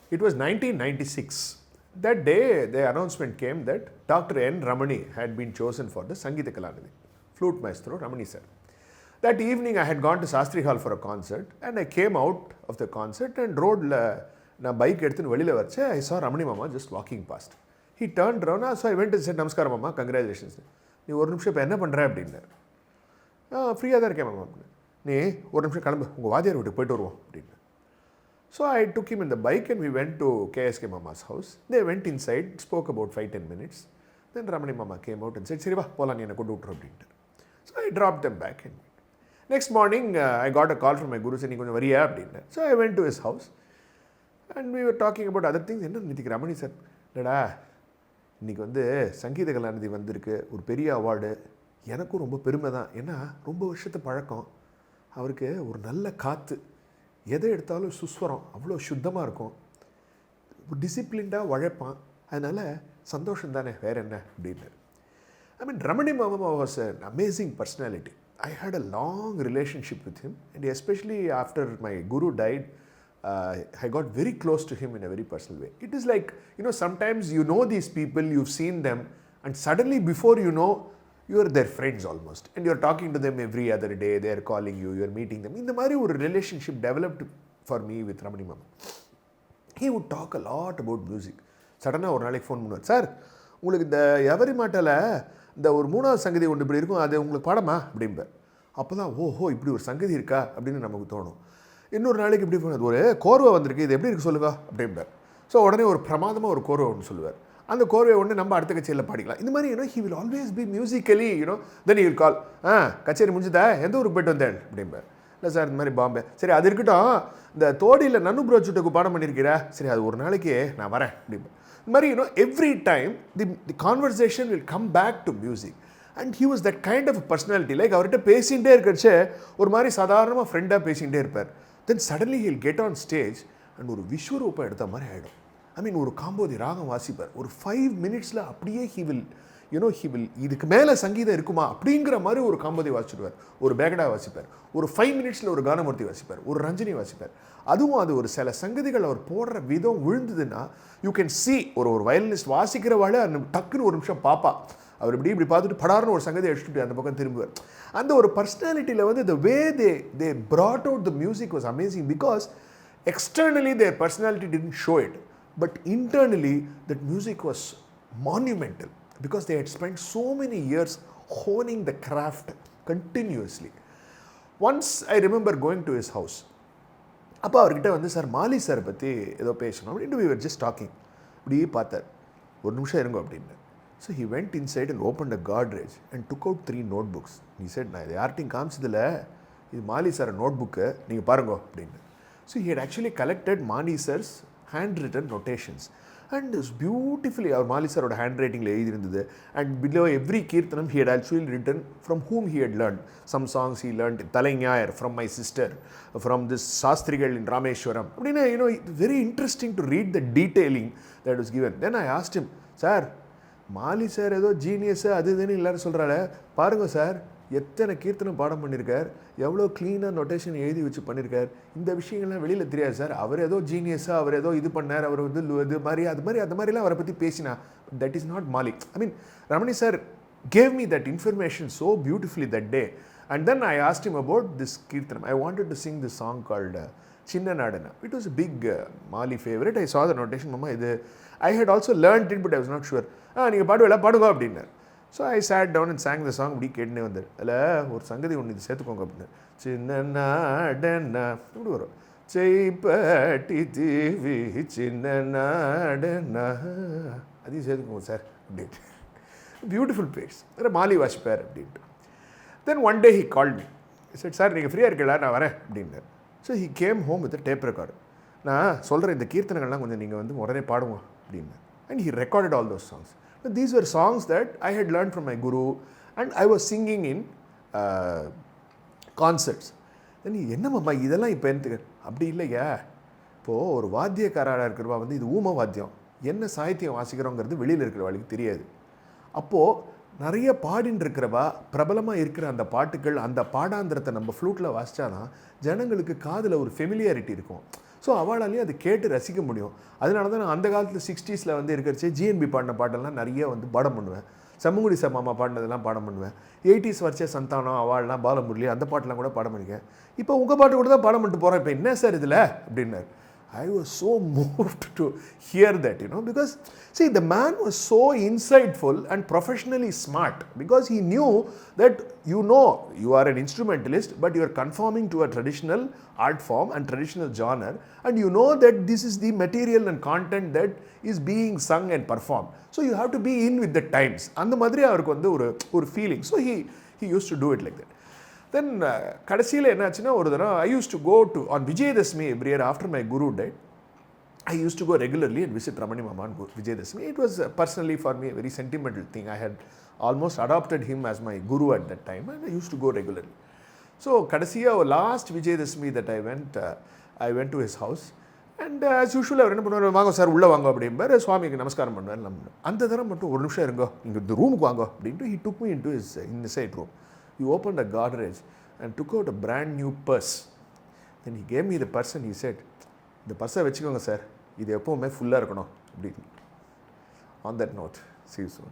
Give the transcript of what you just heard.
It was 1996. That day, the announcement came that Dr. N. Ramani had been chosen for the Sangeeta Kalanidhi, flute maestro Ramani sir. That evening, I had gone to Sastri Hall for a concert, and I came out of the concert and rode na bike எடுத்துன்னு வெளியில் வச்சு I saw Ramani Mama just walking past. He turned around, so I went and said, Namaskar Mama, congratulations. நீ ஒரு நிமிஷம் இப்போ என்ன பண்ணுற அப்படின்னாரு. ஃப்ரீயாக தான் இருக்கேன் மாமா அப்படின்னு. நீ ஒரு நிமிஷம் கிளம்பு, உங்கள் வாத்தியார் வீட்டுக்கு போயிட்டு வருவோம் அப்படின்னு. So I took him in the bike and we went to KSK Mama's house. They went inside, spoke about 5-10 minutes. Then Ramani Mama came out and said, சரி வா போகலாம், நீ என்னை கொண்டு விட்டுரு அப்படின்ட்டு. So I dropped them back and next morning I got a call from my guru saying, நீ கொஞ்சம் வரியா அப்படின்னு. So I went to his house and we were talking about other things. என்ன நிதிக்கு ரமணி சார் இல்லைடா இன்றைக்கி வந்து சங்கீத கலாநிதி வந்திருக்கு, ஒரு பெரிய அவார்டு, எனக்கும் ரொம்ப பெருமை தான். ஏன்னா ரொம்ப வருஷத்து பழக்கம், அவருக்கு ஒரு நல்ல காற்று, எதை எடுத்தாலும் சுஸ்வரம் அவ்வளோ சுத்தமாக இருக்கும், டிசிப்ளின்டாக உழைப்பான், அதனால் சந்தோஷம் தானே வேறு என்ன அப்படின்னு. I mean, Ramani Mama was an amazing personality. I had a long relationship with him, and especially after my guru died, I got very close to him in a very personal way. It is like, sometimes you know these people, you've seen them, and suddenly before you know, you are their friends almost. And you're talking to them every other day, they're calling you, you're meeting them. In the Mari, a relationship developed for me with Ramani Mama. He would talk a lot about music. Suddenly, ஒரு நாளைக்கு phone பண்ணுவார், sir உங்களுக்கு இந்த every மாட்டில் இந்த ஒரு 3வது சங்கதி ஒன்று இப்படி இருக்கும், அது உங்களுக்கு பாடமா அப்படிம்பார். அப்போ தான் ஓஹோ இப்படி ஒரு சங்கதி இருக்கா அப்படின்னு நமக்கு தோணும். இன்னொரு நாளைக்கு இப்படி போனது ஒரு கோர்வை வந்திருக்கு, இது எப்படி இருக்குது சொல்லுங்க அப்படிம்பார். ஸோ உடனே ஒரு பிரமாதமாக ஒரு கோர்வை ஒன்று சொல்லுவார். அந்த கோர்வை ஒன்று நம்ம அடுத்த கச்சேரியில் பாடிக்கலாம். இந்த மாதிரி he will always be musically, then he will call, கச்சேரி முடிஞ்சுதா, எந்த ஊருக்கு போய்ட்டு வந்தேன் அப்படிம்பார். இல்லை சார் இந்த மாதிரி பாம்பே, சரி அது இருக்கட்டும், இந்த தோடியில் நன்னு புரோச்சுட்டுக்கு பாடம் பண்ணியிருக்கிறா, சரி அது ஒரு நாளைக்கு நான் வரேன் அப்படிம்பேன். இந்த மாதிரி every time the conversation will come back to music. And he was that kind of a personality, like அவர்கிட்ட பேசிகிட்டே இருக்கிறச்சே ஒரு மாதிரி சாதாரணமாக ஃப்ரெண்டாக பேசிகிட்டே இருப்பார். Then suddenly he'll get on stage and ஒரு விஸ்வரூபம் எடுத்த மாதிரி ஆகிடும். ஐ மீன் ஒரு காம்போதி ராகம் வாசிப்பார், ஒரு 5 minutesல அப்படியே he will இதுக்கு மேலே சங்கீதம் இருக்குமா அப்படிங்கிற மாதிரி ஒரு காம்போதி வாசிடுவார், ஒரு பேகடா வாசிப்பார், ஒரு 5 minutesல ஒரு கானமூர்த்தி வாசிப்பார், ஒரு ரஞ்சினி வாசிப்பார். அதுவும் அது ஒரு சில சங்கதிகள் அவர் போடுற விதம் விழுந்ததுன்னா யூ கேன் see ஒரு வயலினிஸ்ட் வாசிக்கிறவாழே அந்த டக்குன்னு ஒரு நிமிஷம் பாப்பா, அவர் இப்படி பார்த்துட்டு படார்னு ஒரு சங்கதி அடிச்சுட்டு அந்த பக்கம் திரும்புவார். அந்த ஒரு பர்சனாலிட்டியில் வந்து the way they brought out the music was amazing, because externally their personality didn't show it, but internally that music was monumental, because they had spent so many years honing the craft continuously. Once I remember going to his house. அப்போ அவர்கிட்ட வந்து sir மாலி sir பற்றி ஏதோ பேசணும் அப்படின்ட்டு we were just talking. இப்படியே பார்த்தார், ஒரு நிமிஷம் இருங்க அப்படின்னு. So he went inside and opened a Godrej and took out 3 notebooks. He said, நான் இது யார்ட்டையும் காமிச்சதில்ல, இது மாலி சார் நோட்புக்கு, நீங்கள் பாருங்க அப்படின்னு. So he had actually collected Mani sir's handwritten notations. And it was beautifully, our Mali sir handwriting எழுதியிருந்தது. And below every kirtanam he had actually written from whom he had learned. Some songs he learned Talainyayar from my sister, from this Sastrigal in Rameshwaram. Very interesting to read the detailing that was given. Then I asked him, sir, Mali sir ஏதோ genius அது இதுன்னு எல்லோரும் சொல்கிறாரு, பாருங்கள் sir எத்தனை கீர்த்தனம் பாடம் பண்ணியிருக்கார், எவ்வளோ க்ளீனாக நொட்டேஷன் எழுதி வச்சு பண்ணியிருக்கார், இந்த விஷயங்கள்லாம் வெளியில் தெரியாது சார், அவர் ஏதோ ஜீனியஸாக அவர் ஏதோ இது பண்ணார், அவர் வந்து இது மாதிரி அந்த மாதிரிலாம் அவரை பற்றி பேசினா, that is not Mali. I mean Ramani sir gave me that information so beautifully that day. And then I asked him about this kirtanam. I wanted to sing this song called Chinna Nadana. It was a big Mali favorite. I saw the notation, Mama, I had also learned it, but I was not sure. நீங்கள் பாடுங்க அப்படின்னார். So I sat down and sang the song. இப்படி கேட்டுனே வந்தார். அதில் ஒரு சங்கதி ஒன்று இது சேர்த்துக்கோங்க அப்படின்னு. சின்ன நாடனா இப்படி வரும், செய்ப்பட்டி தீவி சின்ன நாடனா, அதையும் சேர்த்துக்கோங்க சார் அப்படின்ட்டு. பியூட்டிஃபுல் பிளேஸ், வேறு மாலி வாசிப்பார் அப்படின்ட்டு. Then one day he called me. சரி சார் நீங்கள் ஃப்ரீயாக இருக்கீங்களா, நான் வரேன் அப்படின்னார். So he came home with tape record. நான் சொல்கிற இந்த கீர்த்தனைகள்லாம் கொஞ்சம் நீங்கள் வந்து உடனே பாடுவோம் அப்படின்னார். And he recorded all those songs. But these were songs that I had learned from my guru, and I was singing in concerts. Then என்ன மாமா இதெல்லாம் இப்போ எனக்கு அப்படி இல்லையா, இப்போது ஒரு வாத்தியக்காராக இருக்கிறவா வந்து இது ஊம வாத்தியம், என்ன சாகித்யம் வாசிக்கிறோங்கிறது வெளியில் இருக்கிறவளுக்கு தெரியாது. அப்போது நிறைய பாடின்னு இருக்கிறவா பிரபலமாக இருக்கிற அந்த பாட்டுகள், அந்த பாடாந்திரத்தை நம்ம ஃப்ளூட்டில் வாசித்தாதான் ஜனங்களுக்கு காதில் ஒரு ஃபெமிலியாரிட்டி இருக்கும். ஸோ அவளாலேயும் அதை கேட்டு ரசிக்க முடியும். அதனால தான் நான் அந்த காலத்தில் 60s வந்து இருக்கிறச்சே ஜிஎன்பி பாடின பாட்டெல்லாம் நிறைய வந்து பாடம் பண்ணுவேன். சமங்குடி மாமா பாடினதெல்லாம் பாடம் பண்ணுவேன். 80s வரைச்சே சந்தானம், அவாள்லாம், பாலமுரளி அந்த பாட்டெலாம் கூட பாடம் பண்ணிக்கேன். இப்போ உங்கள் பாட்டு கூட தான் பாடம் பண்ணிட்டு போகிறேன். இப்போ என்ன சார் இதில் அப்படின்னார். I was so moved to hear that, because see, the man was so insightful and professionally smart, because he knew that you are an instrumentalist, but you are conforming to a traditional art form and traditional genre, and you know that this is the material and content that is being sung and performed. So you have to be in with the times. அந்த மாதிரி அவருக்கு வந்து ஒரு feeling. So he used to do it like that. Then கடைசியில் என்னாச்சுன்னா ஒரு தடவை I used to go to on Vijayadashmi every year after my guru died. I used to go regularly and visit Ramani Mama on Vijayadashmi. It was personally for me a very sentimental thing. I had almost adopted him as my guru at that time, and I used to go regularly. So கடைசியாக last Vijayadashmi that I went to his house, and as usual அவர் என்ன பண்ணுவார், வாங்க sir உள்ளே வாங்க அப்படிம்பார், சுவாமிக்கு நமஸ்காரம் பண்ணுவார். அந்த தடவை மட்டும் ஒரு நிமிஷம் இருங்கோ, இங்கே இந்த ரூமுக்கு வாங்க அப்படின்ட்டு he took me into his inside room. He opened a Godrej and took out a brand new purse. Then he gave me the purse and he said, இந்த பர்ஸை வச்சுக்கோங்க சார், இது எப்போவுமே ஃபுல்லாக இருக்கணும் அப்படின்னு. On that note, see you soon.